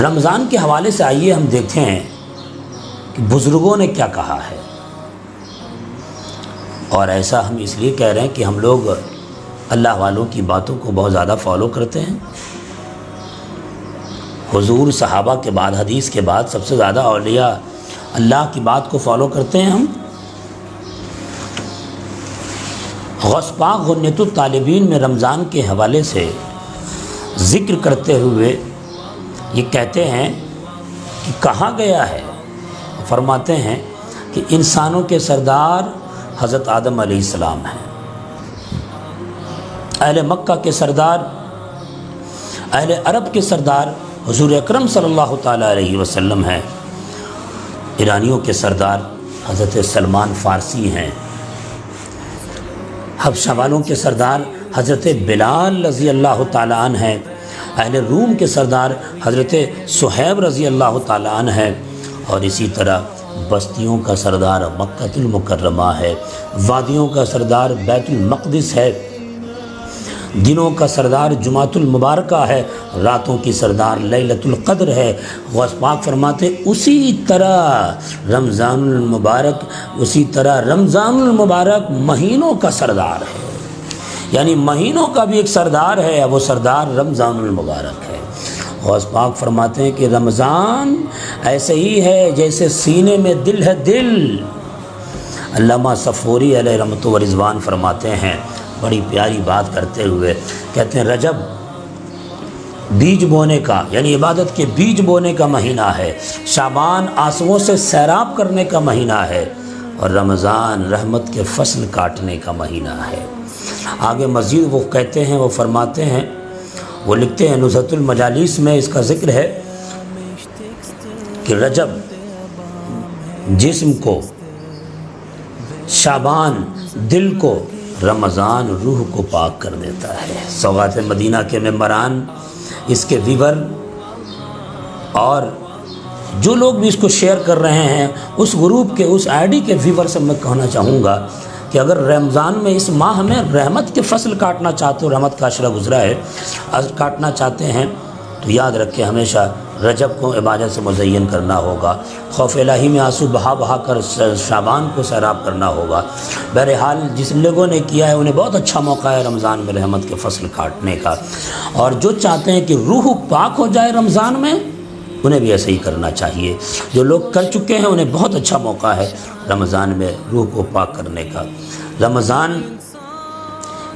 رمضان کے حوالے سے آئیے ہم دیکھیں کہ بزرگوں نے کیا کہا ہے، اور ایسا ہم اس لیے کہہ رہے ہیں کہ ہم لوگ اللہ والوں کی باتوں کو بہت زیادہ فالو کرتے ہیں۔ حضور، صحابہ کے بعد، حدیث کے بعد سب سے زیادہ اولیاء اللہ کی بات کو فالو کرتے ہیں ہم۔ غوث پاک غنیۃ الطالبین میں رمضان کے حوالے سے ذکر کرتے ہوئے یہ کہتے ہیں کہ کہا گیا ہے، فرماتے ہیں کہ انسانوں کے سردار حضرت آدم علیہ السلام ہیں، اہل مکہ کے سردار، اہل عرب کے سردار حضور اکرم صلی اللہ تعالیٰ علیہ وسلم ہیں، ایرانیوں کے سردار حضرت سلمان فارسی ہیں، حبشہ والوں کے سردار حضرت بلال رضی اللہ تعالیٰ عنہ ہیں، اہل روم کے سردار حضرت صہیب رضی اللہ تعالیٰ عنہ ہیں، اور اسی طرح بستیوں کا سردار مکہ المکرمہ ہے، وادیوں کا سردار بیت المقدس ہے، دنوں کا سردار جمعۃ المبارکہ ہے، راتوں کی سردار لیلۃ القدر ہے۔ غوث پاک فرماتے اسی طرح رمضان المبارک مہینوں کا سردار ہے، یعنی مہینوں کا بھی ایک سردار ہے، وہ سردار رمضان المبارک ہے۔ غوث پاک فرماتے ہیں کہ رمضان ایسے ہی ہے جیسے سینے میں دل ہے دل۔ علامہ صفوری علیہ رحمۃ و رضوان فرماتے ہیں، بڑی پیاری بات کرتے ہوئے کہتے ہیں، رجب بیج بونے کا، یعنی عبادت کے بیج بونے کا مہینہ ہے، شعبان آنسوؤں سے سیراب کرنے کا مہینہ ہے، اور رمضان رحمت کے فصل کاٹنے کا مہینہ ہے۔ آگے مزید وہ کہتے ہیں، وہ فرماتے ہیں، وہ لکھتے ہیں نزہۃ المجالس میں اس کا ذکر ہے کہ رجب جسم کو، شعبان دل کو، رمضان روح کو پاک کر دیتا ہے۔ سوغات مدینہ کے ممبران، اس کے ویور، اور جو لوگ بھی اس کو شیئر کر رہے ہیں، اس گروپ کے، اس آئی ڈی کے ویور سے میں کہنا چاہوں گا کہ اگر رمضان میں، اس ماہ میں رحمت کے فصل کاٹنا چاہتے ہو، رحمت کا عشرہ گزرا ہے، کاٹنا چاہتے ہیں، تو یاد رکھیں ہمیشہ رجب کو عبادت سے مزین کرنا ہوگا، خوف الہی میں آنسو بہا بہا کر شعبان کو سیراب کرنا ہوگا۔ بہرحال جس لوگوں نے کیا ہے انہیں بہت اچھا موقع ہے رمضان میں رحمت کے فصل کاٹنے کا، اور جو چاہتے ہیں کہ روح پاک ہو جائے رمضان میں، انہیں بھی ایسے ہی کرنا چاہیے۔ جو لوگ کر چکے ہیں انہیں بہت اچھا موقع ہے رمضان میں روح کو پاک کرنے کا۔ رمضان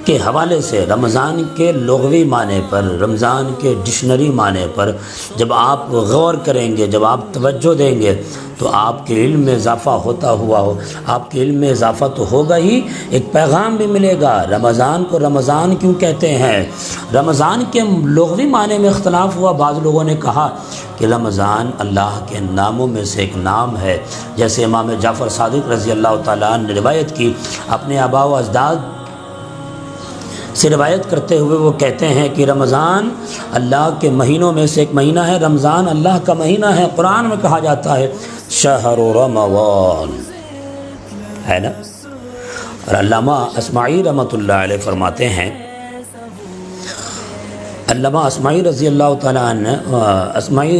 کے حوالے سے، رمضان کے لغوی معنی پر، رمضان کے ڈکشنری معنی پر جب آپ غور کریں گے، جب آپ توجہ دیں گے، تو آپ کے علم میں اضافہ ہوتا ہوا ہو، آپ کے علم میں اضافہ تو ہوگا ہی، ایک پیغام بھی ملے گا۔ رمضان کو رمضان کیوں کہتے ہیں؟ رمضان کے لغوی معنی میں اختلاف ہوا، بعض لوگوں نے کہا کہ رمضان اللہ کے ناموں میں سے ایک نام ہے، جیسے امام جعفر صادق رضی اللہ تعالیٰ عنہ نے روایت کی، اپنے آباء و اجداد سے روایت کرتے ہوئے وہ کہتے ہیں کہ رمضان اللہ کے مہینوں میں سے ایک مہینہ ہے، رمضان اللہ کا مہینہ ہے۔ قرآن میں کہا جاتا ہے شہر رمضان، ہے نا؟ اور علامہ اصمعی رحمۃ اللہ علیہ فرماتے ہیں، علامہ اصمعی رضی اللہ تعالیٰ عنہ، اصمعی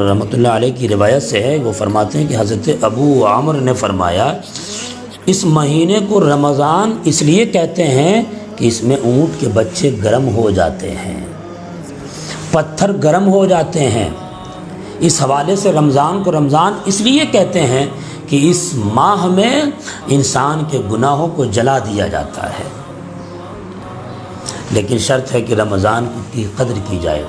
رحمۃ اللہ علیہ کی روایت سے ہے، وہ فرماتے ہیں کہ حضرت ابو عامر نے فرمایا، اس مہینے کو رمضان اس لیے کہتے ہیں کہ اس میں اونٹ کے بچے گرم ہو جاتے ہیں، پتھر گرم ہو جاتے ہیں۔ اس حوالے سے رمضان کو رمضان اس لیے کہتے ہیں کہ اس ماہ میں انسان کے گناہوں کو جلا دیا جاتا ہے، لیکن شرط ہے کہ رمضان کی قدر کی جائے،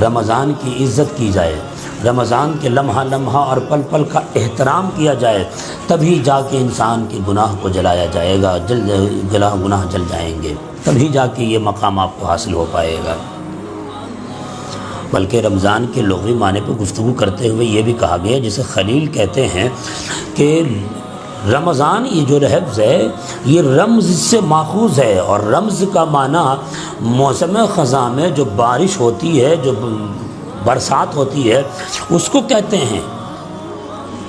رمضان کی عزت کی جائے، رمضان کے لمحہ لمحہ اور پل پل کا احترام کیا جائے، تبھی جا کے انسان کے گناہ کو جلایا جائے گا، گناہ جل جائیں گے، تبھی جا کے یہ مقام آپ کو حاصل ہو پائے گا۔ بلکہ رمضان کے لغوی معنی پہ گفتگو کرتے ہوئے یہ بھی کہا گیا، جسے خلیل کہتے ہیں کہ رمضان، یہ جو لفظ ہے یہ رمز سے ماخوذ ہے، اور رمز کا معنی موسم خزاں میں جو بارش ہوتی ہے، جو برسات ہوتی ہے، اس کو کہتے ہیں،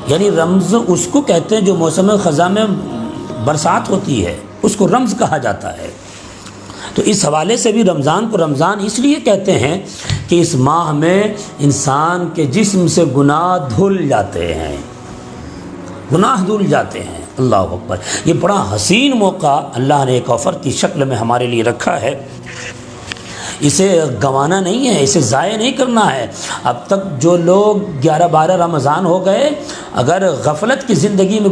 یعنی رمز اس کو کہتے ہیں جو موسم خزاں میں برسات ہوتی ہے، اس کو رمز کہا جاتا ہے۔ تو اس حوالے سے بھی رمضان کو رمضان اس لیے کہتے ہیں کہ اس ماہ میں انسان کے جسم سے گناہ دھل جاتے ہیں، گناہ دھل جاتے ہیں۔ اللہ اکبر، یہ بڑا حسین موقع اللہ نے ایک آفر کی شکل میں ہمارے لیے رکھا ہے، اسے گنوانا نہیں ہے، اسے ضائع نہیں کرنا ہے۔ اب تک جو لوگ 11-12 رمضان ہو گئے اگر غفلت کی زندگی میں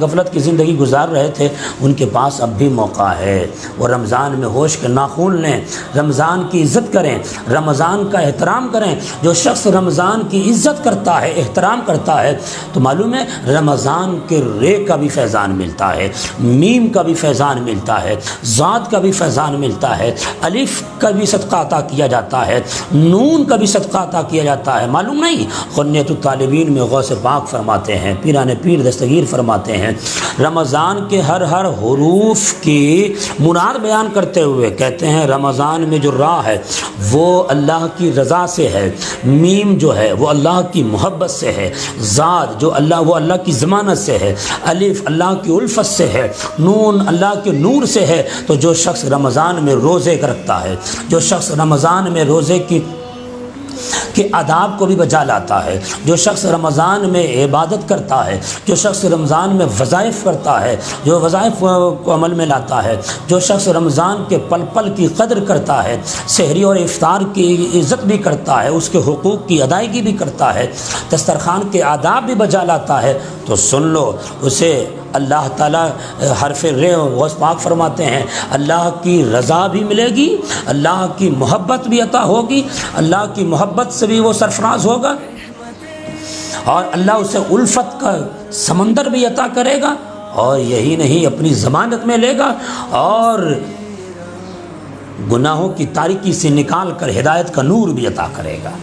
غفلت کی زندگی گزار رہے تھے، ان کے پاس اب بھی موقع ہے، وہ رمضان میں ہوش کے ناخن لیں، رمضان کی عزت کریں، رمضان کا احترام کریں۔ جو شخص رمضان کی عزت کرتا ہے، احترام کرتا ہے، تو معلوم ہے رمضان کے رے کا بھی فیضان ملتا ہے، میم کا بھی فیضان ملتا ہے، ذات کا بھی فیضان ملتا ہے، الف کا بھی صدقہ عطا کیا جاتا ہے، نون کا بھی صدقہ عطا کیا جاتا ہے۔ معلوم نہیں، غنیۃ الطالبین میں غوث پاک فرماتے ہیں، پیران پیر دستگیر فرماتے ہیں، رمضان کے ہر حروف کی مراد بیان کرتے ہوئے کہتے ہیں رمضان میں جو راہ ہے وہ اللہ کی رضا سے ہے، میم جو ہے وہ اللہ کی محبت سے ہے، ذات جو وہ اللہ کی ضمانت سے ہے، الف اللہ کی الفت سے ہے، نون اللہ کے نور سے ہے۔ تو جو شخص رمضان میں روزے رکھتا ہے، جو شخص رمضان میں روزے کے آداب کو بھی بجا لاتا ہے، جو شخص رمضان میں عبادت کرتا ہے، جو شخص رمضان میں وظائف کرتا ہے، جو وظائف کو عمل میں لاتا ہے، جو شخص رمضان کے پل پل کی قدر کرتا ہے، سحری اور افطار کی عزت بھی کرتا ہے، اس کے حقوق کی ادائیگی بھی کرتا ہے، دسترخوان کے آداب بھی بجا لاتا ہے، تو سن لو اسے اللہ تعالیٰ حرف رے غوث پاک فرماتے ہیں اللہ کی رضا بھی ملے گی، اللہ کی محبت بھی عطا ہوگی، اللہ کی محبت سے بھی وہ سرفراز ہوگا، اور اللہ اسے الفت کا سمندر بھی عطا کرے گا، اور یہی نہیں اپنی ضمانت میں لے گا، اور گناہوں کی تاریکی سے نکال کر ہدایت کا نور بھی عطا کرے گا۔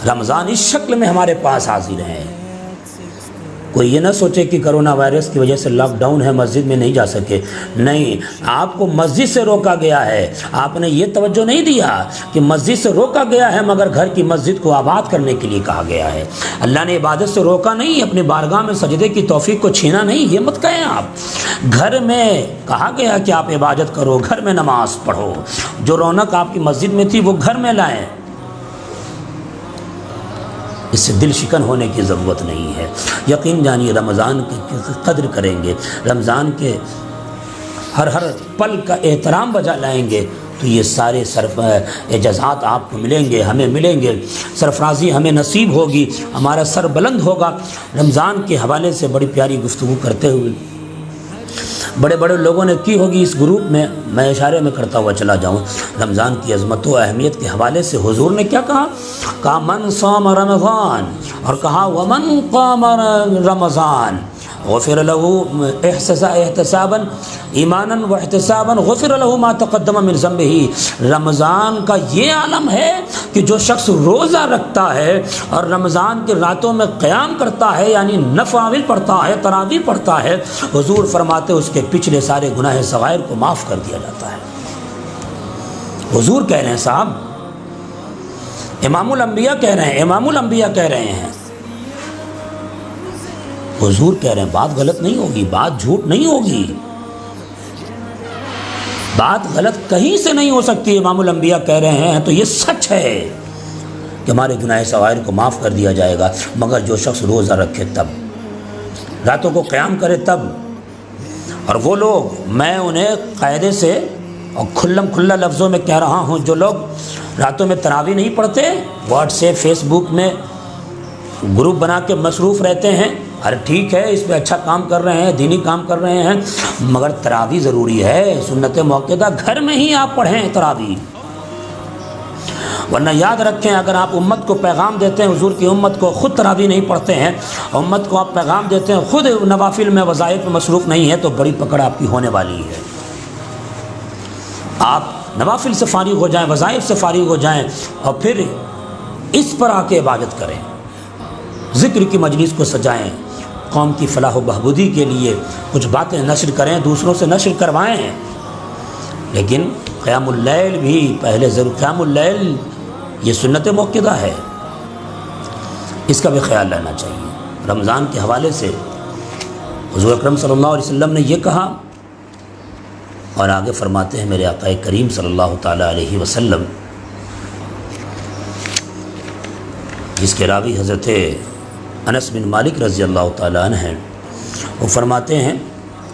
رمضان اس شکل میں ہمارے پاس حاضر ہے۔ کوئی یہ نہ سوچے کہ کرونا وائرس کی وجہ سے لاک ڈاؤن ہے، مسجد میں نہیں جا سکے، نہیں، آپ کو مسجد سے روکا گیا ہے۔ آپ نے یہ توجہ نہیں دیا کہ مسجد سے روکا گیا ہے مگر گھر کی مسجد کو آباد کرنے کے لیے کہا گیا ہے۔ اللہ نے عبادت سے روکا نہیں، اپنی بارگاہ میں سجدے کی توفیق کو چھینا نہیں، یہ مت کہیں آپ۔ گھر میں کہا گیا کہ آپ عبادت کرو، گھر میں نماز پڑھو، جو رونق آپ کی مسجد میں تھی وہ گھر میں لائیں۔ اس سے دل شکن ہونے کی ضرورت نہیں ہے۔ یقین جانیے رمضان کی قدر کریں گے، رمضان کے ہر پل کا احترام بجا لائیں گے تو یہ سارے اعجازات آپ کو ملیں گے، ہمیں ملیں گے، سرفرازی ہمیں نصیب ہوگی، ہمارا سر بلند ہوگا۔ رمضان کے حوالے سے بڑی پیاری گفتگو کرتے ہوئے بڑے بڑے لوگوں نے کی ہوگی اس گروپ میں، میں اشارے میں کرتا ہوا چلا جاؤں۔ رمضان کی عظمت و اہمیت کے حوالے سے حضور نے کیا کہا من صام رمضان، اور کہا ومن قام رمضان غفر له احتسابا ایمانا واحتسابا غفر له ما تقدم من ذنبه۔ رمضان کا یہ عالم ہے کہ جو شخص روزہ رکھتا ہے اور رمضان کی راتوں میں قیام کرتا ہے، یعنی نوافل پڑھتا ہے، تراویح پڑھتا ہے، حضور فرماتے اس کے پچھلے سارے گناہ صغائر کو معاف کر دیا جاتا ہے۔ حضور کہہ رہے ہیں، صاحب امام الانبیاء کہہ رہے ہیں، امام الانبیاء کہہ رہے ہیں، حضور کہہ رہے ہیں، بات غلط نہیں ہوگی، بات جھوٹ نہیں ہوگی، بات غلط کہیں سے نہیں ہو سکتی۔ امام الانبیاء کہہ رہے ہیں تو یہ سچ ہے کہ ہمارے گناہ صغائر کو معاف کر دیا جائے گا، مگر جو شخص روزہ رکھے تب، راتوں کو قیام کرے تب۔ اور وہ لوگ، میں انہیں قاعدے سے اور کھلا لفظوں میں کہہ رہا ہوں، جو لوگ راتوں میں تراویح نہیں پڑھتے، واٹس ایپ فیس بک میں گروپ بنا کے مصروف رہتے ہیں، ارے ٹھیک ہے، اس پہ اچھا کام کر رہے ہیں، دینی کام کر رہے ہیں، مگر تراویح ضروری ہے، سنت موقعہ گھر میں ہی آپ پڑھیں تراویح۔ ورنہ یاد رکھیں، اگر آپ امت کو پیغام دیتے ہیں، حضور کی امت کو خود تراویح نہیں پڑھتے ہیں، امت کو آپ پیغام دیتے ہیں خود نوافل میں وظائف میں مصروف نہیں ہے، تو بڑی پکڑ آپ کی ہونے والی ہے۔ آپ نوافل سے فارغ ہو جائیں، وظائف سے فارغ ہو جائیں، اور پھر اس پر آ کے عبادت کریں، ذکر کی مجلس کو سجائیں، قوم کی فلاح و بہبودی کے لیے کچھ باتیں نشر کریں، دوسروں سے نشر کروائیں۔ لیکن قیام اللیل بھی پہلے ضرور، قیام اللیل یہ سنت موقدہ ہے، اس کا بھی خیال رہنا چاہیے۔ رمضان کے حوالے سے حضور اکرم صلی اللہ علیہ وسلم نے یہ کہا اور آگے فرماتے ہیں میرے آقا کریم صلی اللہ تعالیٰ علیہ وسلم، جس کے راوی حضرت انس بن مالک رضی اللہ تعالیٰ عنہ ہیں، وہ فرماتے ہیں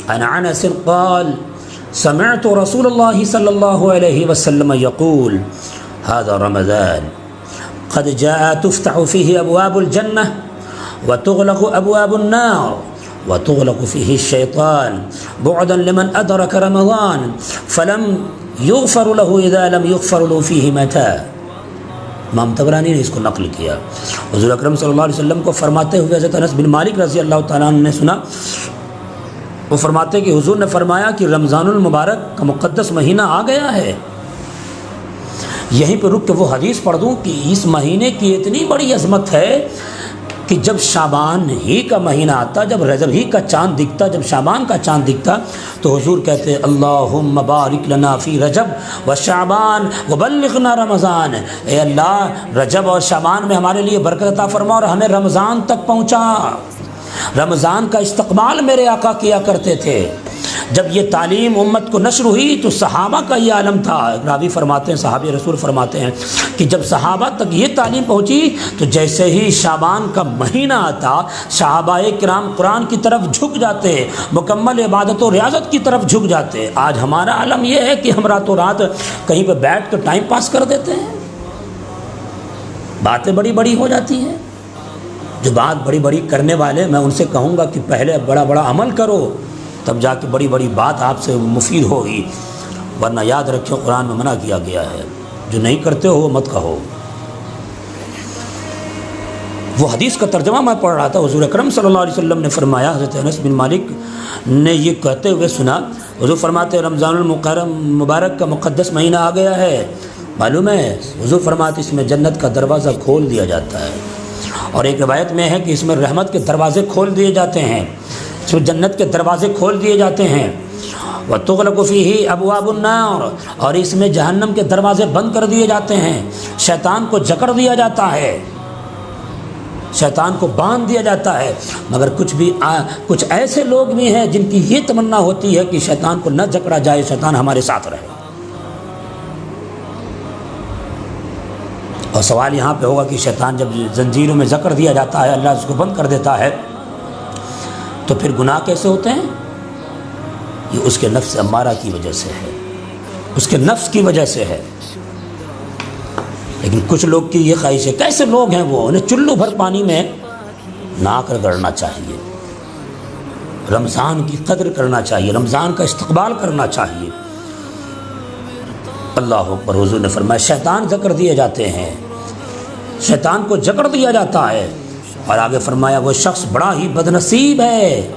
عن انس قال سمعت رسول اللہ صلی اللہ علیہ وسلم یقول هذا رمضان قد جاء تفتح فيه ابواب الجنة وتغلق ابواب النار وتغلق فيه الشيطان بعدا لمن ادرك رمضان فلم يغفر له اذا لم يغفر له فيه متى۔ امام طبرانی نے اس کو نقل کیا۔ حضور اکرم صلی اللہ علیہ وسلم کو فرماتے ہوئے حضرت انس بن مالک رضی اللہ تعالیٰ عنہ نے سنا، وہ فرماتے ہیں کہ حضور نے فرمایا کہ رمضان المبارک کا مقدس مہینہ آ گیا ہے۔ یہیں پہ رک کے وہ حدیث پڑھ دوں کہ اس مہینے کی اتنی بڑی عظمت ہے کہ جب شعبان ہی کا مہینہ آتا، جب رجب ہی کا چاند دکھتا، جب شعبان کا چاند دکھتا تو حضور کہتے اللہم بارک لنا فی رجب و شعبان وبلغنا رمضان، اے اللہ رجب اور شعبان میں ہمارے لیے برکت عطا فرما اور ہمیں رمضان تک پہنچا۔ رمضان کا استقبال میرے آقا کیا کرتے تھے۔ جب یہ تعلیم امت کو نشر ہوئی تو صحابہ کا یہ عالم تھا، راوی فرماتے ہیں، صحابی رسول فرماتے ہیں کہ جب صحابہ تک یہ تعلیم پہنچی تو جیسے ہی شعبان کا مہینہ آتا صحابہ کرام قرآن کی طرف جھک جاتے، مکمل عبادت و ریاضت کی طرف جھک جاتے۔ آج ہمارا عالم یہ ہے کہ ہم راتوں رات کہیں پہ بیٹھ کر ٹائم پاس کر دیتے ہیں، باتیں بڑی بڑی ہو جاتی ہیں۔ جو بات بڑی بڑی کرنے والے، میں ان سے کہوں گا کہ پہلے بڑا بڑا عمل کرو، تب جا کے بڑی بڑی بات آپ سے مفید ہوگی، ورنہ یاد رکھو قرآن میں منع کیا گیا ہے، جو نہیں کرتے ہو وہ مت کہو۔ وہ حدیث کا ترجمہ میں پڑھ رہا تھا، حضور اکرم صلی اللہ علیہ وسلم نے فرمایا، حضرت انس بن مالک نے یہ کہتے ہوئے سنا، حضور فرماتے ہیں رمضان المکرم مبارک کا مقدس مہینہ آ گیا ہے، معلوم ہے حضور فرماتے اس میں جنت کا دروازہ کھول دیا جاتا ہے، اور ایک روایت میں ہے کہ اس میں رحمت کے دروازے کھول دیے جاتے ہیں، اس میں جنت کے دروازے کھول دیے جاتے ہیں، وَتُغْلَقُ فِيهِ أَبْوَابُ النَّارِ، اور اس میں جہنم کے دروازے بند کر دیے جاتے ہیں، شیطان کو جکڑ دیا جاتا ہے، شیطان کو باندھ دیا جاتا ہے۔ مگر کچھ ایسے لوگ بھی ہیں جن کی یہ تمنا ہوتی ہے کہ شیطان کو نہ جکڑا جائے، شیطان ہمارے ساتھ رہے۔ اور سوال یہاں پہ ہوگا کہ شیطان جب زنجیروں میں جکڑ دیا جاتا ہے، اللہ اس کو بند کر دیتا ہے، تو پھر گناہ کیسے ہوتے ہیں؟ یہ اس کے نفس امارہ کی وجہ سے ہے، اس کے نفس کی وجہ سے ہے۔ لیکن کچھ لوگ کی یہ خواہش ہے، کیسے لوگ ہیں وہ، انہیں چلو بھر پانی میں نہا کر گڑنا چاہیے، رمضان کی قدر کرنا چاہیے، رمضان کا استقبال کرنا چاہیے۔ اللہ اکبر۔ حضور نے فرمایا شیطان جکڑ دیے جاتے ہیں، شیطان کو جکڑ دیا جاتا ہے، اور آگے فرمایا وہ شخص بڑا ہی بد نصیب ہے،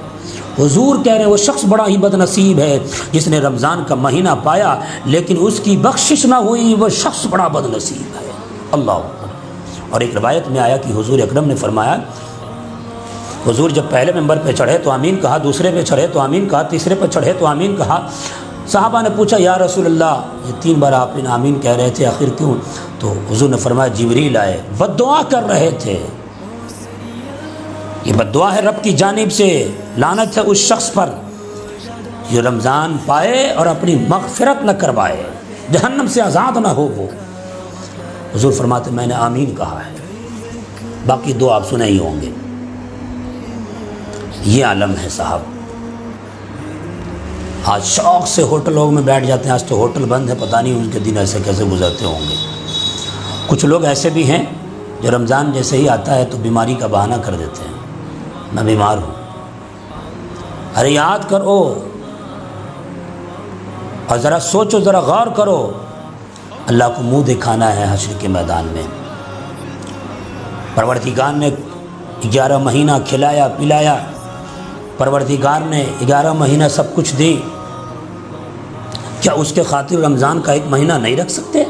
حضور کہہ رہے ہیں وہ شخص بڑا ہی بد نصیب ہے جس نے رمضان کا مہینہ پایا لیکن اس کی بخشش نہ ہوئی، وہ شخص بڑا بد نصیب ہے۔ اللہ اکبر۔ اور ایک روایت میں آیا کہ حضور اکرم نے فرمایا، حضور جب پہلے ممبر پہ چڑھے تو آمین کہا، دوسرے پہ چڑھے تو آمین کہا، تیسرے پہ چڑھے تو آمین کہا۔ صحابہ نے پوچھا یا رسول اللہ یہ 3 بار آپ نے آمین کہہ رہے تھے، آخر کیوں؟ تو حضور نے فرمایا جبریل آئے، بد دعا کر رہے تھے، یہ بد دعا ہے رب کی جانب سے، لعنت ہے اس شخص پر جو رمضان پائے اور اپنی مغفرت نہ کروائے، جہنم سے آزاد نہ ہو وہ۔ حضور فرماتے میں نے آمین کہا ہے، باقی 2 آپ سنے ہی ہوں گے۔ یہ عالم ہے صاحب۔ آج شوق سے ہوٹلوں میں بیٹھ جاتے ہیں، آج تو ہوٹل بند ہے، پتہ نہیں ان کے دن ایسے کیسے گزرتے ہوں گے۔ کچھ لوگ ایسے بھی ہیں جو رمضان جیسے ہی آتا ہے تو بیماری کا بہانہ کر دیتے ہیں، میں بیمار ہوں۔ ارے یاد کرو اور ذرا سوچو، ذرا غور کرو، اللہ کو منہ دکھانا ہے حشر کے میدان میں۔ پروردگار نے 11 مہینہ کھلایا پلایا، پروردگار نے 11 مہینہ سب کچھ دی، کیا اس کے خاطر رمضان کا 1 مہینہ نہیں رکھ سکتے؟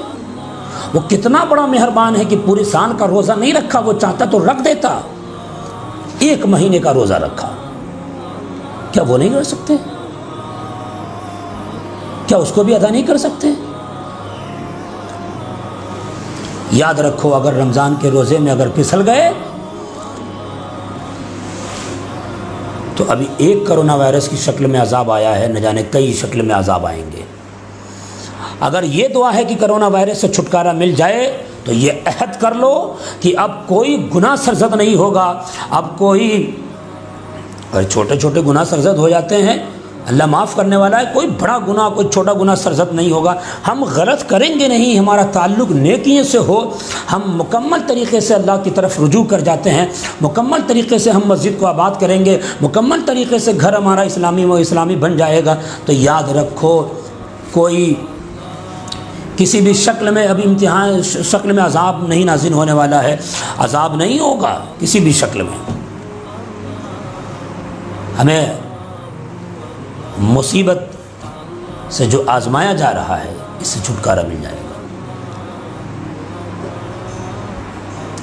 وہ کتنا بڑا مہربان ہے کہ پورے سال کا روزہ نہیں رکھا، وہ چاہتا تو رکھ دیتا، 1 مہینے کا روزہ رکھا، کیا وہ نہیں کر سکتے؟ کیا اس کو بھی ادا نہیں کر سکتے؟ یاد رکھو اگر رمضان کے روزے میں اگر پھسل گئے تو ابھی ایک کرونا وائرس کی شکل میں عذاب آیا ہے، نہ جانے کئی شکل میں عذاب آئیں گے۔ اگر یہ دعا ہے کہ کرونا وائرس سے چھٹکارا مل جائے تو یہ عہد کر لو کہ اب کوئی گناہ سرزد نہیں ہوگا۔ اب کوئی اگر چھوٹے چھوٹے گناہ سرزد ہو جاتے ہیں، اللہ معاف کرنے والا ہے، کوئی بڑا گناہ، کوئی چھوٹا گناہ سرزد نہیں ہوگا۔ ہم غلط کریں گے نہیں، ہمارا تعلق نیکیوں سے ہو، ہم مکمل طریقے سے اللہ کی طرف رجوع کر جاتے ہیں، مکمل طریقے سے ہم مسجد کو آباد کریں گے، مکمل طریقے سے گھر ہمارا اسلامی بن جائے گا، تو یاد رکھو کوئی کسی بھی شکل میں ابھی امتحان شکل میں عذاب نہیں نازل ہونے والا ہے، عذاب نہیں ہوگا کسی بھی شکل میں۔ ہمیں مصیبت سے جو آزمایا جا رہا ہے اس سے چھٹکارا مل جائے گا۔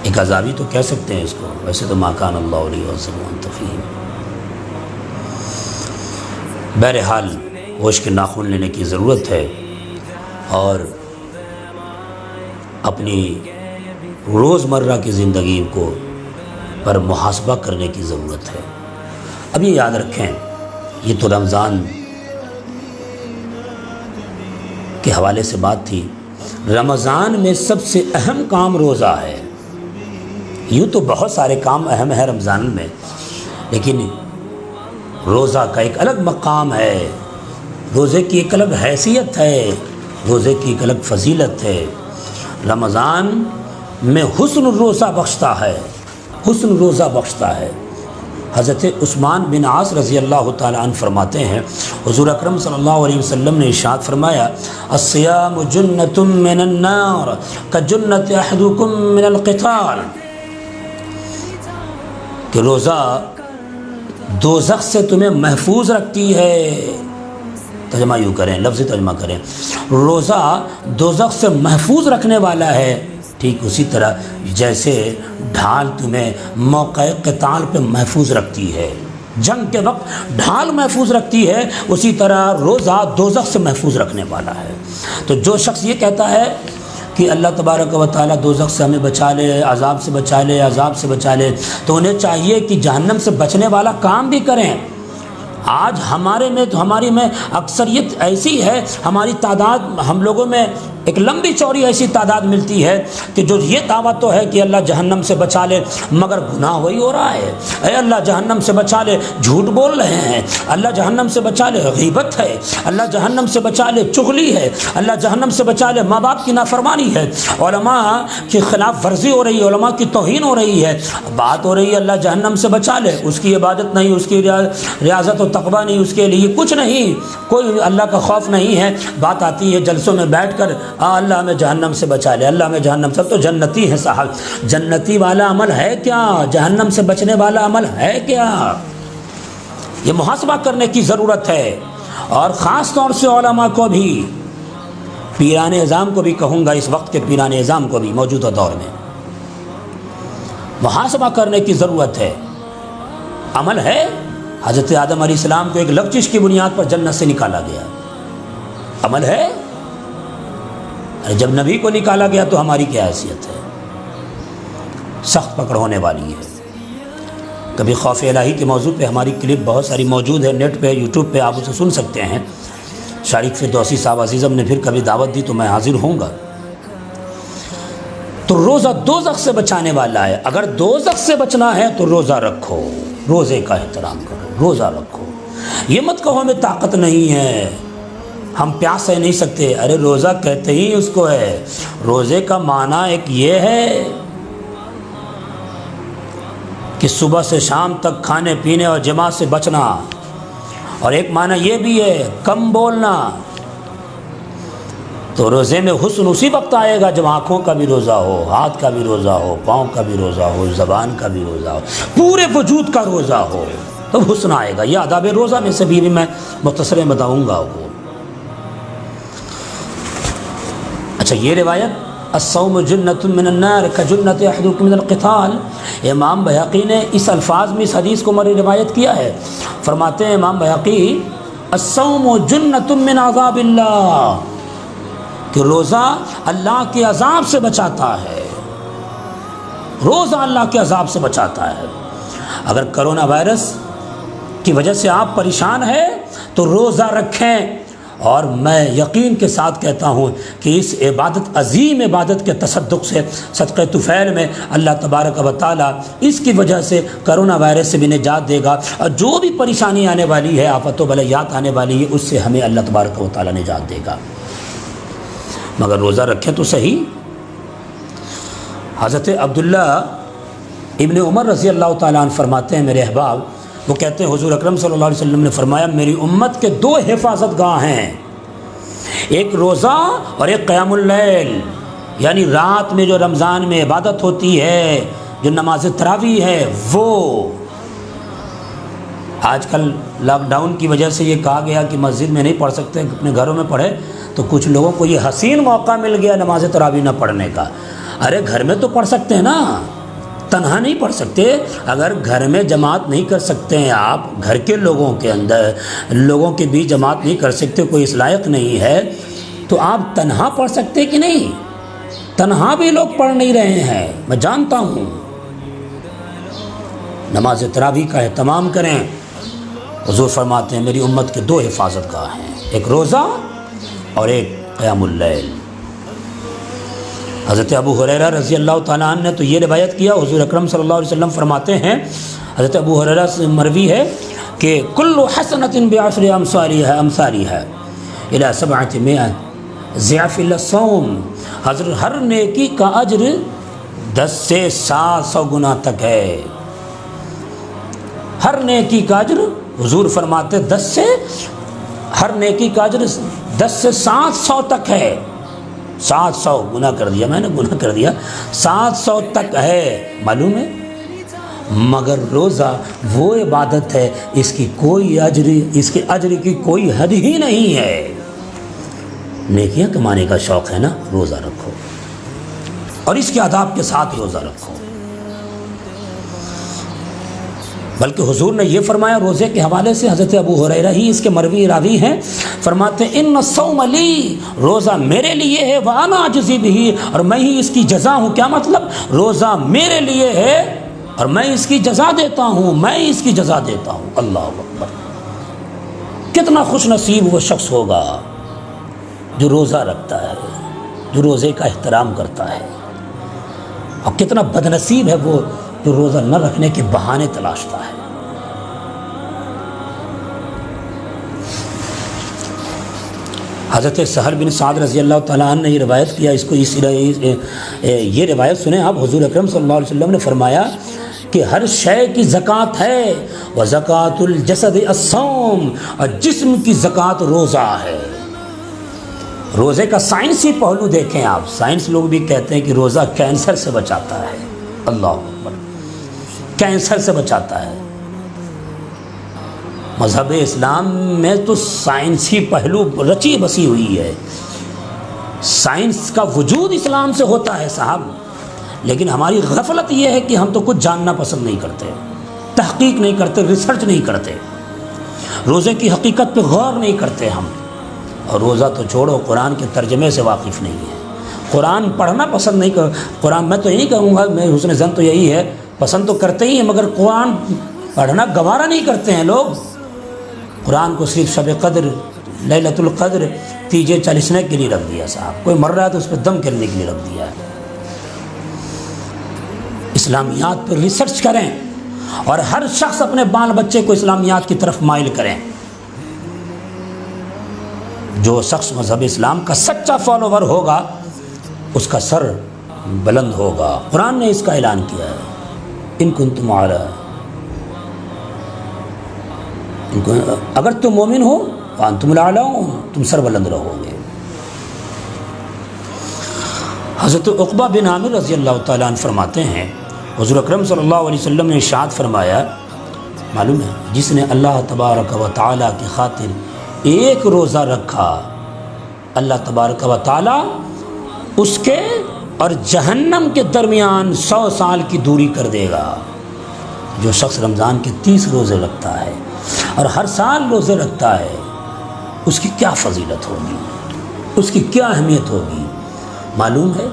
ایک عذابی تو کہہ سکتے ہیں اس کو، ویسے تو ما کان اللہ لیعذبهم وانت فیہم۔ بہرحال ہوش کے ناخن لینے کی ضرورت ہے اور اپنی روزمرہ کی زندگی کو پر محاسبہ کرنے کی ضرورت ہے۔ اب یہ یاد رکھیں، یہ تو رمضان کے حوالے سے بات تھی۔ رمضان میں سب سے اہم کام روزہ ہے۔ یوں تو بہت سارے کام اہم ہیں رمضان میں، لیکن روزہ کا ایک الگ مقام ہے، روزے کی ایک الگ حیثیت ہے، روزے کی ایک الگ فضیلت ہے۔ رمضان میں حسن روزہ بخشتا ہے، حسن روزہ بخشتا ہے۔ حضرت عثمان بن عاص رضی اللہ تعالیٰ عنہ فرماتے ہیں، حضور اکرم صلی اللہ علیہ وسلم نے ارشاد فرمایا، الصیام جنۃ من النار کجنۃ احدکم من القتال، کہ روزہ دوزخ سے تمہیں محفوظ رکھتی ہے۔ ترجمہ یوں کریں، لفظی ترجمہ کریں، روزہ دوزخ سے محفوظ رکھنے والا ہے، ٹھیک اسی طرح جیسے ڈھال تمہیں موقع قتال پہ محفوظ رکھتی ہے، جنگ کے وقت ڈھال محفوظ رکھتی ہے، اسی طرح روزہ دوزخ سے محفوظ رکھنے والا ہے۔ تو جو شخص یہ کہتا ہے کہ اللہ تبارک و تعالیٰ دوزخ سے ہمیں بچا لے، عذاب سے بچا لے، عذاب سے بچا لے، تو انہیں چاہیے کہ جہنم سے بچنے والا کام بھی کریں۔ آج ہماری میں اکثریت ایسی ہے، ہماری تعداد، ہم لوگوں میں ایک لمبی چوڑی ایسی تعداد ملتی ہے کہ جو یہ دعویٰ تو ہے کہ اللہ جہنم سے بچا لے، مگر گناہ وہی ہو رہا ہے۔ اے اللہ جہنم سے بچا لے، جھوٹ بول رہے ہیں، اللہ جہنم سے بچا لے، غیبت ہے، اللہ جہنم سے بچا لے، چغلی ہے، اللہ جہنم سے بچا لے، ماں باپ کی نافرمانی ہے، علماء کی خلاف ورزی ہو رہی ہے، علماء کی توہین ہو رہی ہے، بات ہو رہی ہے اللہ جہنم سے بچا لے، اس کی عبادت نہیں، اس کی ریاضت و تقویٰ نہیں، اس کے لیے کچھ نہیں، کوئی اللہ کا خوف نہیں ہے۔ بات آتی ہے جلسوں میں بیٹھ کر، اللہ ہمیں جہنم سے بچا لے، اللہ ہمیں جہنم سے، تو جنتی ہیں صاحب، جنتی والا عمل ہے کیا؟ جہنم سے بچنے والا عمل ہے کیا؟ یہ محاسبہ کرنے کی ضرورت ہے، اور خاص طور سے علماء کو بھی، پیران اعظام کو بھی کہوں گا، اس وقت کے پیران اعظام کو بھی، موجودہ دور میں محاسبہ کرنے کی ضرورت ہے۔ عمل ہے، حضرت آدم علیہ السلام کو ایک لغزش کی بنیاد پر جنت سے نکالا گیا، عمل ہے۔ جب نبی کو نکالا گیا تو ہماری کیا حیثیت ہے؟ سخت پکڑ ہونے والی ہے۔ کبھی خوف الہی کے موضوع پہ ہماری کلپ بہت ساری موجود ہے، نیٹ پہ، یوٹیوب پہ آپ اسے سن سکتے ہیں۔ شارق فردوسی صاحب عزیزم نے پھر کبھی دعوت دی تو میں حاضر ہوں گا۔ تو روزہ دوزخ سے بچانے والا ہے۔ اگر دوزخ سے بچنا ہے تو روزہ رکھو، روزے کا احترام کرو، روزہ رکھو۔ یہ مت کہو ہمیں طاقت نہیں ہے، ہم پیاس سہ نہیں سکتے، ارے روزہ کہتے ہی اس کو ہے۔ روزے کا معنی ایک یہ ہے کہ صبح سے شام تک کھانے پینے اور جماع سے بچنا، اور ایک معنی یہ بھی ہے کم بولنا۔ تو روزے میں حسن اسی وقت آئے گا جب آنکھوں کا بھی روزہ ہو، ہاتھ کا بھی روزہ ہو، پاؤں کا بھی روزہ ہو، زبان کا بھی روزہ ہو، پورے وجود کا روزہ ہو، تب حسن آئے گا۔ یہ آداب روزہ میں سے بھی میں مختصر بتاؤں گا وہ۔ اچھا، یہ روایت الصوم جنۃ من النار کجنۃ احدکم من القتال، امام بہقی نے اس الفاظ میں اس حدیث کو مری روایت کیا ہے۔ فرماتے ہیں امام بہقی، الصوم جنۃ من عذاب اللہ، کہ روزہ اللہ کے عذاب سے بچاتا ہے، روزہ اللہ کے عذاب سے بچاتا ہے۔ اگر کرونا وائرس کی وجہ سے آپ پریشان ہیں تو روزہ رکھیں۔ اور میں یقین کے ساتھ کہتا ہوں کہ اس عبادت، عظیم عبادت کے تصدق سے، صدقہ طفیل میں اللہ تبارک و تعالیٰ اس کی وجہ سے کرونا وائرس سے بھی نجات دے گا، اور جو بھی پریشانی آنے والی ہے، آفت و بلیات آنے والی ہے، اس سے ہمیں اللہ تبارک و تعالیٰ نجات دے گا۔ مگر روزہ رکھیں تو صحیح۔ حضرت عبداللہ ابن عمر رضی اللہ تعالیٰ عنہ فرماتے ہیں، میرے احباب، وہ کہتے ہیں حضور اکرم صلی اللہ علیہ وسلم نے فرمایا میری امت کے 2 حفاظت گاہ ہیں، ایک روزہ اور ایک قیام اللیل، یعنی رات میں جو رمضان میں عبادت ہوتی ہے، جو نماز تراویح ہے وہ۔ آج کل لاک ڈاؤن کی وجہ سے یہ کہا گیا کہ مسجد میں نہیں پڑھ سکتے، اپنے گھروں میں پڑھے، تو کچھ لوگوں کو یہ حسین موقع مل گیا نماز تراویح نہ پڑھنے کا۔ ارے گھر میں تو پڑھ سکتے ہیں نا، تنہا نہیں پڑھ سکتے؟ اگر گھر میں جماعت نہیں کر سکتے ہیں آپ، گھر کے لوگوں کے اندر لوگوں کے بیچ جماعت نہیں کر سکتے، کوئی اس لائق نہیں ہے، تو آپ تنہا پڑھ سکتے کہ نہیں؟ تنہا بھی لوگ پڑھ نہیں رہے ہیں، میں جانتا ہوں۔ نماز تراویح کا اہتمام کریں۔ حضور فرماتے ہیں میری امت کے 2 حفاظت گاہ ہیں، ایک روزہ اور ایک قیام اللیل۔ حضرت ابو ہریرہ رضی اللہ تعالیٰ عنہ نے تو یہ روایت کیا، حضور اکرم صلی اللہ علیہ وسلم فرماتے ہیں، حضرت ابو ہریرہ سے مروی ہے کہ کل حسنۃ بعشر امثالها الی 700 ضعف الصوم، حضرت ہر نیکی کا اجر 10 سے 700 گنا تک ہے۔ ہر نیکی کا اجر، حضور فرماتے 10 سے، ہر نیکی کا اجر 10 سے 700 تک ہے۔ 700 گناہ کر دیا، میں نے گناہ کر دیا، 700 تک ہے، معلوم ہے؟ مگر روزہ وہ عبادت ہے، اس کی کوئی اجر، اس کے اجر کی کوئی حد ہی نہیں ہے۔ نیکیاں کمانے کا شوق ہے نا، روزہ رکھو، اور اس کے آداب کے ساتھ روزہ رکھو۔ بلکہ حضور نے یہ فرمایا روزے کے حوالے سے، حضرت ابو ہریرہ ہی اس کے مروی راوی ہیں، فرماتے ہیں ان الصوم لی، روزہ میرے لیے ہے، وانا اجزی بہ، اور میں ہی اس کی جزا ہوں۔ کیا مطلب؟ روزہ میرے لیے ہے اور میں اس کی جزا دیتا ہوں، میں اس کی جزا دیتا ہوں۔ اللہ اکبر! کتنا خوش نصیب وہ شخص ہوگا جو روزہ رکھتا ہے، جو روزے کا احترام کرتا ہے، اور کتنا بد نصیب ہے وہ جو روزہ نہ رکھنے کے بہانے تلاشتا ہے۔ حضرت سہل بن سعد رضی اللہ تعالیٰ عنہ نے یہ روایت کیا، اس کو یہ روایت سنیں آپ، حضور اکرم صلی اللہ علیہ وسلم نے فرمایا کہ ہر شے کی زکوٰۃ ہے، وَزَكَاةُ الْجَسَدِ الصَّوْمُ، اور جسم کی زکوٰۃ روزہ ہے۔ روزے کا سائنسی پہلو دیکھیں آپ، سائنس لوگ بھی کہتے ہیں کہ روزہ کینسر سے بچاتا ہے۔ اللہ اکبر! کینسر سے بچاتا ہے۔ مذہب اسلام میں تو سائنسی پہلو رچی بسی ہوئی ہے، سائنس کا وجود اسلام سے ہوتا ہے صاحب، لیکن ہماری غفلت یہ ہے کہ ہم تو کچھ جاننا پسند نہیں کرتے، تحقیق نہیں کرتے، ریسرچ نہیں کرتے، روزے کی حقیقت پہ غور نہیں کرتے ہم۔ اور روزہ تو چھوڑو، قرآن کے ترجمے سے واقف نہیں ہے، قرآن پڑھنا پسند نہیں کر، قرآن میں تو یہی کہوں گا، میں حسن زن تو یہی ہے، پسند تو کرتے ہی ہیں مگر قرآن پڑھنا گوارا نہیں کرتے ہیں لوگ۔ قرآن کو صرف شب قدر، لیلۃ القدر، تیجے چلسنے کے لیے رکھ دیا صاحب، کوئی مر رہا ہے تو اس پہ دم کرنے کے لیے رکھ دیا ہے۔ اسلامیات پر ریسرچ کریں، اور ہر شخص اپنے بال بچے کو اسلامیات کی طرف مائل کریں۔ جو شخص مذہب اسلام کا سچا فالوور ہوگا اس کا سر بلند ہوگا۔ قرآن نے اس کا اعلان کیا ہے، ان کنتم علی، اگر تم مومن ہو فانتم الاعلون، تم سر بلند رہو گے۔ حضرت عقبہ بن عامر رضی اللہ تعالیٰ عنہ فرماتے ہیں حضور اکرم صلی اللہ علیہ وسلم نے ارشاد فرمایا، معلوم ہے جس نے اللہ تبارک و تعالیٰ کی خاطر ایک روزہ رکھا، اللہ تبارک و تعالیٰ اس کے اور جہنم کے درمیان 100 سال کی دوری کر دے گا۔ جو شخص رمضان کے 30 روزے رکھتا ہے اور ہر سال روزے رکھتا ہے، اس کی کیا فضیلت ہوگی، اس کی کیا اہمیت ہوگی، معلوم ہے؟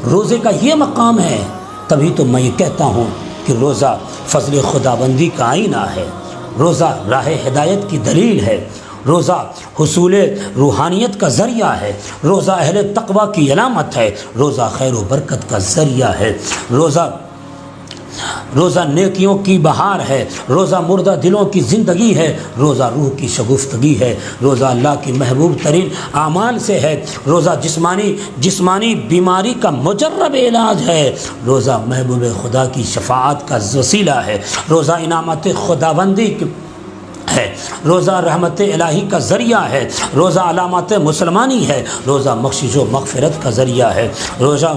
روزے کا یہ مقام ہے، تبھی تو میں یہ کہتا ہوں کہ روزہ فضل خداوندی کا آئینہ ہے، روزہ راہ ہدایت کی دلیل ہے، روزہ حصول روحانیت کا ذریعہ ہے، روزہ اہل تقوی کی علامت ہے، روزہ خیر و برکت کا ذریعہ ہے، روزہ نیکیوں کی بہار ہے، روزہ مردہ دلوں کی زندگی ہے، روزہ روح کی شگفتگی ہے، روزہ اللہ کی محبوب ترین اعمال سے ہے، روزہ جسمانی بیماری کا مجرب علاج ہے، روزہ محبوب خدا کی شفاعت کا وسیلہ ہے، روزہ انعامات خداوندی ہے، روزہ رحمت الہی کا ذریعہ ہے، روزہ علامات مسلمانی ہے، روزہ بخشش و مغفرت کا ذریعہ ہے، روزہ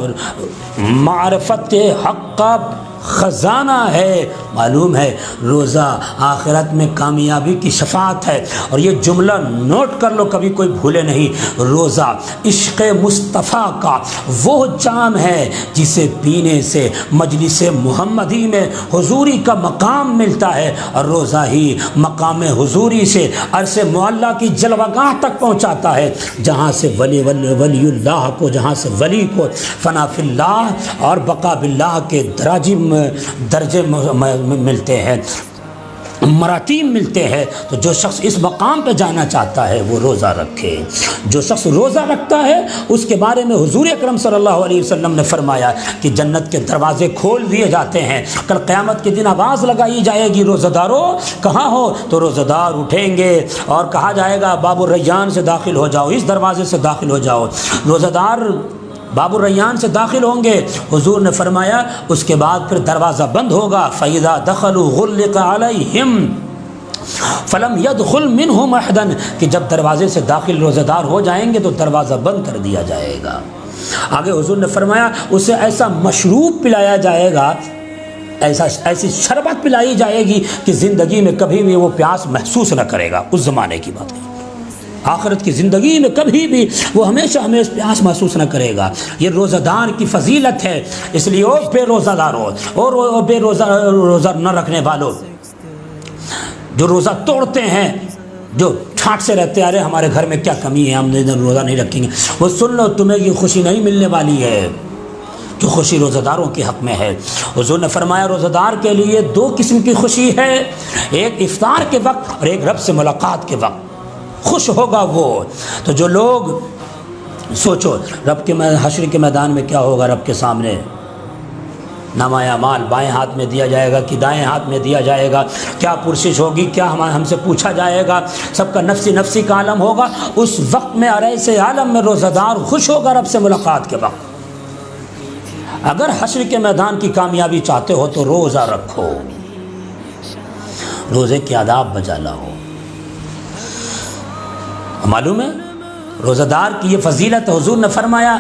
معرفت حق کا خزانہ ہے، معلوم ہے روزہ آخرت میں کامیابی کی شفاعت ہے۔ اور یہ جملہ نوٹ کر لو، کبھی کوئی بھولے نہیں، روزہ عشق مصطفیٰ کا وہ جام ہے جسے پینے سے مجلس محمدی میں حضوری کا مقام ملتا ہے، اور روزہ ہی مقام حضوری سے عرش معلیٰ کی جلوگاہ تک پہنچاتا ہے، جہاں سے ولی اللہ کو، جہاں سے ولی کو فنا فی اللہ اور بقا باللہ کے درجے ملتے ہیں، مراتب ملتے ہیں۔ تو جو شخص اس مقام پہ جانا چاہتا ہے وہ روزہ رکھے۔ جو شخص روزہ رکھتا ہے اس کے بارے میں حضور اکرم صلی اللہ علیہ وسلم نے فرمایا کہ جنت کے دروازے کھول دیے جاتے ہیں، کل قیامت کے دن آواز لگائی جائے گی، روزہ دارو کہاں ہو؟ تو روزہ دار اٹھیں گے اور کہا جائے گا باب الریان سے داخل ہو جاؤ، اس دروازے سے داخل ہو جاؤ۔ روزہ دار باب الریان سے داخل ہوں گے، حضور نے فرمایا اس کے بعد پھر دروازہ بند ہوگا، فَإِذَا دَخَلُوا غُلِّقَ عَلَيْهِمْ فَلَمْ يَدْخُلْ مِنْهُمْ أَحَدٌ، کہ جب دروازے سے داخل روزہ دار ہو جائیں گے تو دروازہ بند کر دیا جائے گا۔ آگے حضور نے فرمایا اسے ایسا مشروب پلایا جائے گا، ایسی شربت پلائی جائے گی کہ زندگی میں کبھی بھی وہ پیاس محسوس نہ کرے گا۔ اس زمانے کی بات ہے، آخرت کی زندگی میں کبھی بھی وہ ہمیشہ پیاس محسوس نہ کرے گا۔ یہ روزہ دار کی فضیلت ہے، اس لیے او بے روزہ دارو اور بے روزہ نہ رکھنے والوں، جو روزہ توڑتے ہیں، جو ٹھاٹ سے رہتے ہیں ارے ہمارے گھر میں کیا کمی ہے، ہم روزہ نہیں رکھیں گے، وہ سن لو تمہیں یہ خوشی نہیں ملنے والی ہے جو خوشی روزہ داروں کے حق میں ہے۔ حضور نے فرمایا روزہ دار کے لیے دو قسم کی خوشی ہے، ایک افطار کے وقت اور ایک رب سے ملاقات کے وقت خوش ہوگا وہ۔ تو جو لوگ سوچو رب کے حشر کے میدان میں کیا ہوگا، رب کے سامنے نامہ اعمال بائیں ہاتھ میں دیا جائے گا کہ دائیں ہاتھ میں دیا جائے گا، کیا پرسش ہوگی، کیا ہم سے پوچھا جائے گا، سب کا نفسی نفسی کا عالم ہوگا۔ اس وقت میں اور ایسے عالم میں روزہ دار خوش ہوگا رب سے ملاقات کے وقت۔ اگر حشر کے میدان کی کامیابی چاہتے ہو تو روزہ رکھو، روزے کے آداب بجا لاؤ۔ معلوم ہے روزہ دار کی یہ فضیلت، حضور نے فرمایا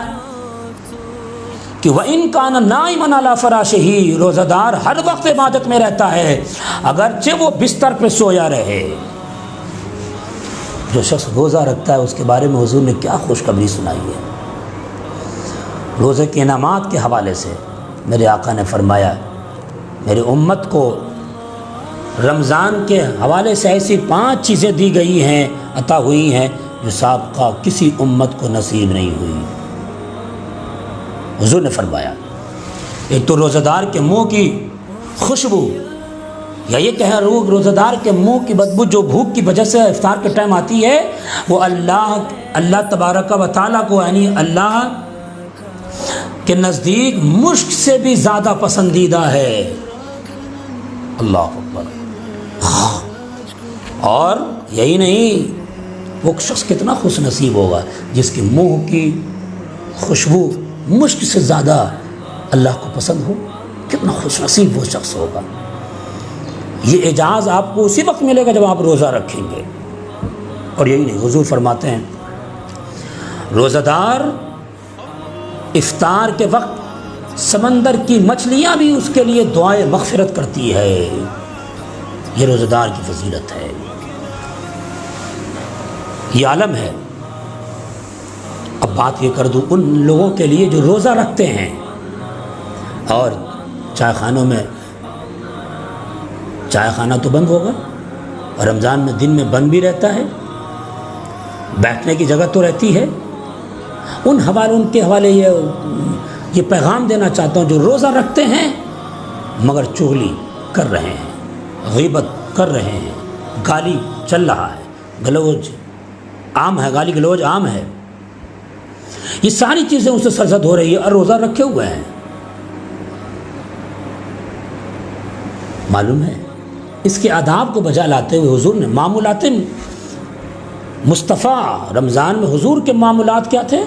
کہ وَإِن كَانَ نَائِمًا عَلَىٰ فِرَاشِهِ، روزہ دار ہر وقت عبادت میں رہتا ہے اگرچہ وہ بستر پہ سویا رہے۔ جو شخص روزہ رکھتا ہے اس کے بارے میں حضور نے کیا خوشخبری سنائی ہے۔ روزے کے انعامات کے حوالے سے میرے آقا نے فرمایا میری امت کو رمضان کے حوالے سے ایسی 5 چیزیں دی گئی ہیں، عطا ہوئی ہیں جو سابقہ کسی امت کو نصیب نہیں ہوئی۔ حضور نے فرمایا ایک تو روزہ دار کے منہ کی خوشبو، یا یہ کہیں روزہ دار کے منہ کی بدبو جو بھوک کی وجہ سے افطار کے ٹائم آتی ہے، وہ اللہ تبارک و تعالیٰ کو یعنی اللہ کے نزدیک مشک سے بھی زیادہ پسندیدہ ہے۔ اللہ اکبر۔ اور یہی نہیں، وہ شخص کتنا خوش نصیب ہوگا جس کے منہ کی خوشبو مشک سے زیادہ اللہ کو پسند ہو، کتنا خوش نصیب وہ شخص ہوگا۔ یہ اعزاز آپ کو اسی وقت ملے گا جب آپ روزہ رکھیں گے۔ اور یہی نہیں، حضور فرماتے ہیں روزہ دار افطار کے وقت سمندر کی مچھلیاں بھی اس کے لیے دعائے مغفرت کرتی ہے۔ یہ روزہ دار کی فضیلت ہے، یہ عالم ہے۔ اب بات یہ کر دوں ان لوگوں کے لیے جو روزہ رکھتے ہیں اور چائے خانوں میں، چائے خانہ تو بند ہوگا اور رمضان میں دن میں بند بھی رہتا ہے، بیٹھنے کی جگہ تو رہتی ہے، ان کے حوالے یہ پیغام دینا چاہتا ہوں جو روزہ رکھتے ہیں مگر چغلی کر رہے ہیں، غیبت کر رہے ہیں، گالی چل رہا ہے، گلوج عام ہے، گالی گلوج عام ہے، یہ ساری چیزیں اس سے سرزد ہو رہی ہے اور روزہ رکھے ہوئے ہیں۔ معلوم ہے اس کے آداب کو بجا لاتے ہوئے حضور نے معمولات مصطفیٰ رمضان میں حضور کے معمولات کیا تھے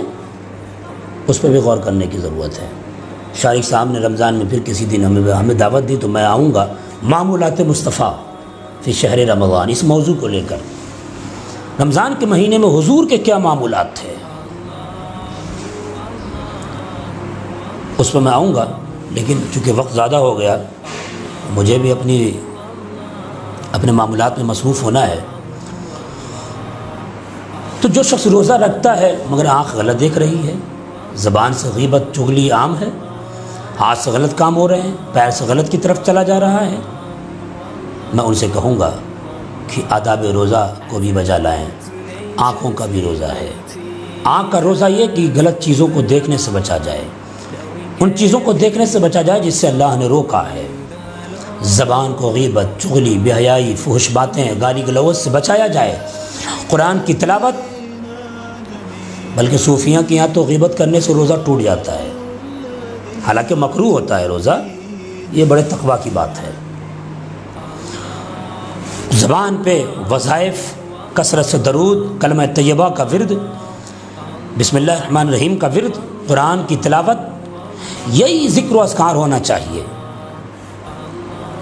اس پہ بھی غور کرنے کی ضرورت ہے۔ شارق صاحب نے رمضان میں پھر کسی دن ہمیں دعوت دی تو میں آؤں گا معمولات مصطفیٰ فی شہر رمضان، اس موضوع کو لے کر رمضان کے مہینے میں حضور کے کیا معمولات تھے اس پہ میں آؤں گا، لیکن چونکہ وقت زیادہ ہو گیا مجھے بھی اپنے معمولات میں مصروف ہونا ہے۔ تو جو شخص روزہ رکھتا ہے مگر آنکھ غلط دیکھ رہی ہے، زبان سے غیبت چغلی عام ہے، ہاتھ سے غلط کام ہو رہے ہیں، پیر سے غلط کی طرف چلا جا رہا ہے، میں ان سے کہوں گا کہ آداب روزہ کو بھی بجا لائیں۔ آنکھوں کا بھی روزہ ہے، آنکھ کا روزہ یہ کہ غلط چیزوں کو دیکھنے سے بچا جائے، ان چیزوں کو دیکھنے سے بچا جائے جس سے اللہ نے روکا ہے۔ زبان کو غیبت چغلی بے حیائی فحش باتیں گالی گلوچ سے بچایا جائے، قرآن کی تلاوت، بلکہ صوفیاں کے یہاں تو غیبت کرنے سے روزہ ٹوٹ جاتا ہے، حالانکہ مکروہ ہوتا ہے روزہ، یہ بڑے تقویٰ کی بات ہے۔ زبان پہ وظائف، کثرت سے درود، کلمہ طیبہ کا ورد، بسم اللہ الرحمن الرحیم کا ورد، قرآن کی تلاوت، یہی ذکر و اذکار ہونا چاہیے۔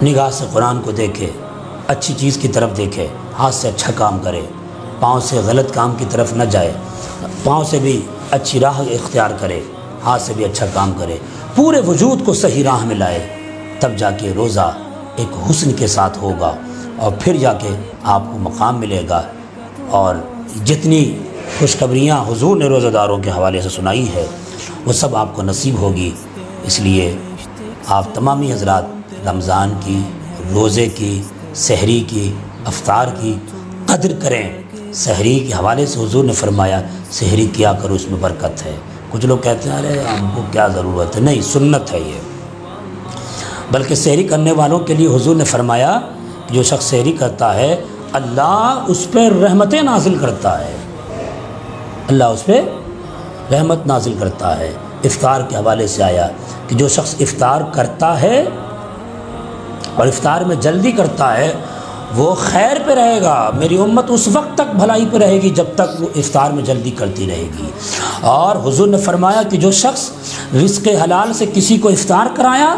نگاہ سے قرآن کو دیکھے، اچھی چیز کی طرف دیکھے، ہاتھ سے اچھا کام کرے، پاؤں سے غلط کام کی طرف نہ جائے، پاؤں سے بھی اچھی راہ اختیار کرے، ہاتھ سے بھی اچھا کام کرے، پورے وجود کو صحیح راہ میں لائے، تب جا کے روزہ ایک حسن کے ساتھ ہوگا اور پھر جا کے آپ کو مقام ملے گا۔ اور جتنی خوشخبریاں حضور نے روزہ داروں کے حوالے سے سنائی ہے وہ سب آپ کو نصیب ہوگی۔ اس لیے آپ تمامی حضرات رمضان کی، روزے کی، سحری کی، افطار کی قدر کریں۔ سحری کے حوالے سے حضور نے فرمایا سحری کیا کرو، اس میں برکت ہے۔ کچھ لوگ کہتے ہیں ارے ہم کو کیا ضرورت ہے، نہیں، سنت ہے یہ، بلکہ سحری کرنے والوں کے لیے حضور نے فرمایا کہ جو شخص سحری کرتا ہے اللہ اس پہ رحمتیں نازل کرتا ہے، اللہ اس پہ رحمت نازل کرتا ہے۔ افطار کے حوالے سے آیا کہ جو شخص افطار کرتا ہے اور افطار میں جلدی کرتا ہے وہ خیر پہ رہے گا، میری امت اس وقت تک بھلائی پہ رہے گی جب تک وہ افطار میں جلدی کرتی رہے گی۔ اور حضور نے فرمایا کہ جو شخص رزق حلال سے کسی کو افطار کرایا،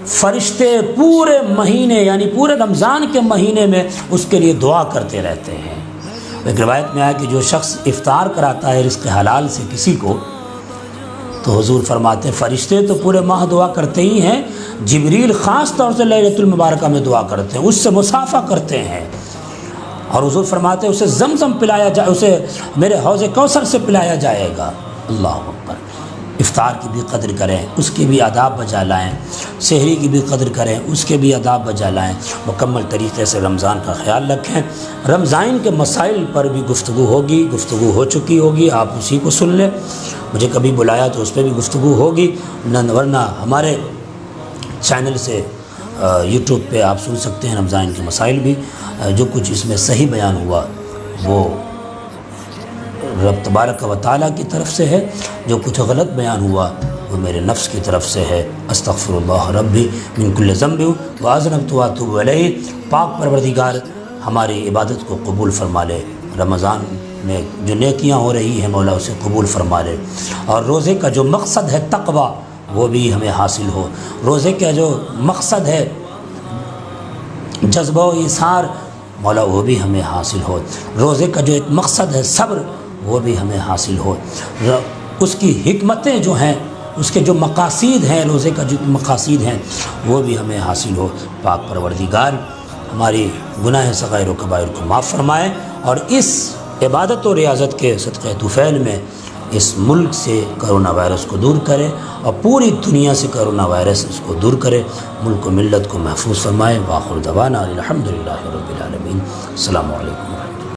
فرشتے پورے مہینے یعنی پورے رمضان کے مہینے میں اس کے لیے دعا کرتے رہتے ہیں۔ ایک روایت میں آیا کہ جو شخص افطار کراتا ہے رزق حلال سے کسی کو، تو حضور فرماتے ہیں فرشتے تو پورے ماہ دعا کرتے ہی ہیں، جبریل خاص طور سے لیلۃ المبارکہ میں دعا کرتے ہیں، اس سے مصافحہ کرتے ہیں، اور حضور فرماتے ہیں اسے زمزم پلایا جائے، اسے میرے حوض کوثر سے پلایا جائے گا۔ اللہ اکبر۔ افطار کی بھی قدر کریں، اس کے بھی آداب بجا لائیں، سحری کی بھی قدر کریں، اس کے بھی آداب بجا لائیں، مکمل طریقے سے رمضان کا خیال رکھیں۔ رمضان کے مسائل پر بھی گفتگو ہوگی، گفتگو ہو چکی ہوگی، آپ اسی کو سن لیں، مجھے کبھی بلایا تو اس پہ بھی گفتگو ہوگی، ورنہ ہمارے چینل سے یوٹیوب پہ آپ سن سکتے ہیں رمضان کے مسائل بھی۔ جو کچھ اس میں صحیح بیان ہوا وہ رب تبارک و تعالیٰ کی طرف سے ہے، جو کچھ غلط بیان ہوا وہ میرے نفس کی طرف سے ہے۔ استغفر اللہ ربی من کل ذنب واذنبت واتوب الیہ۔ پاک پروردگار ہماری عبادت کو قبول فرما لے، رمضان میں جو نیکیاں ہو رہی ہیں مولا اسے قبول فرما لے، اور روزے کا جو مقصد ہے تقویٰ وہ بھی ہمیں حاصل ہو، روزے کا جو مقصد ہے جذبہ و ایثار مولا وہ بھی ہمیں حاصل ہو، روزے کا جو ایک مقصد ہے صبر وہ بھی ہمیں حاصل ہو، اس کی حکمتیں جو ہیں، اس کے جو مقاصد ہیں، روزے کا جو مقاصد ہیں وہ بھی ہمیں حاصل ہو۔ پاک پروردگار ہماری گناہ صغائر و کبائر کو معاف فرمائے، اور اس عبادت و ریاضت کے صدقہ طفیل میں اس ملک سے کرونا وائرس کو دور کرے اور پوری دنیا سے کرونا وائرس اس کو دور کرے، ملک و ملت کو محفوظ فرمائے۔ وآخر دعوانا الحمدللہ رب العالمین۔ السلام علیکم۔